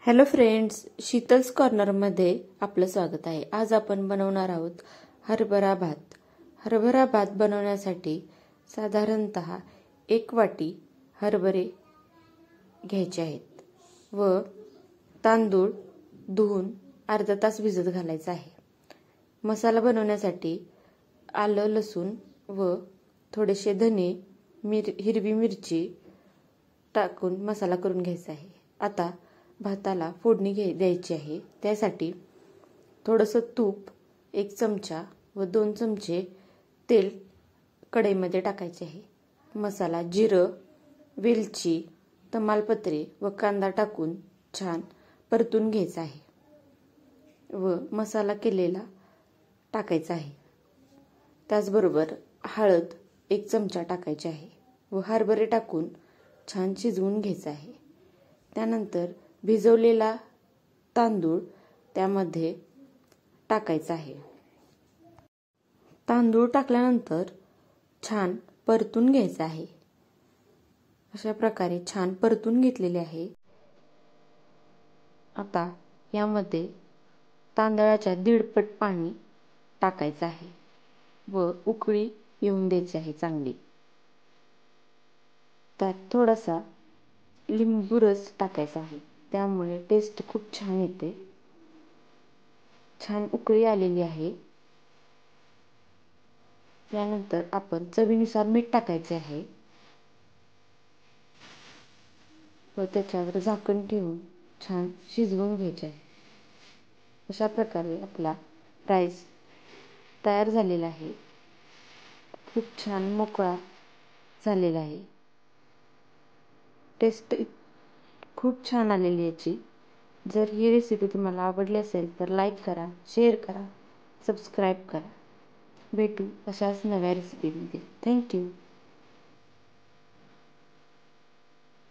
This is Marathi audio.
हॅलो फ्रेंड्स, शीतल्स कॉर्नरमध्ये आपलं स्वागत आहे। आज आपण बनवणार आहोत हरभरा भात। हरभरा भात बनवण्यासाठी साधारणतः 1 वाटी हरभरे घ्यायचे आहेत व तांदूळ धुवून अर्धा तास भिजत घालायचा आहे। मसाला बनवण्यासाठी आलं, लसूण व थोडेसे धने, हिरवी मिरची टाकून मसाला करून घ्यायचा आहे। आता भाताला फोडणी द्यायची आहे। त्यासाठी थोडंसं तूप 1 चमचा व 2 चमचे तेल कढईमध्ये टाकायचे आहे। मसाला जिरं, वेलची, तमालपत्रे व कांदा टाकून छान परतून घ्यायचा आहे व मसाला केलेला टाकायचा आहे। त्याचबरोबर हळद 1 चमचा टाकायची आहे व हरभरे टाकून छान शिजवून घ्यायचं आहे। त्यानंतर भिजवलेला तांदूळ त्यामध्ये टाकायचा आहे। तांदूळ टाकल्यानंतर छान परतून घ्यायचा आहे। अशा प्रकारे छान परतून घेतलेले आहे। आता यामध्ये तांदळाच्या 1.5 पट पाणी टाकायचं आहे व उकळी येऊन द्यायची आहे चांगली। त्यात थोडासा लिंबू रस टाकायचा आहे, त्यामुळे टेस्ट खूप छान येते। छान उकळी आलेली आहे। त्यानंतर आपण चवीनुसार मीठ टाकायचे आहे व त्याच्यावर झाकण ठेवून छान शिजवून घ्यायचे आहे। अशा प्रकारे आपला राईस तयार झालेला आहे। खूप छान मोकळा झालेला आहे। टेस्ट खूप छान आलेली याची। जर ही रेसिपी तुम्हाला आवडली असेल तर लाईक करा, शेअर करा, सबस्क्राईब करा। भेटू अशाच नव्या रेसिपीमध्ये। थँक्यू।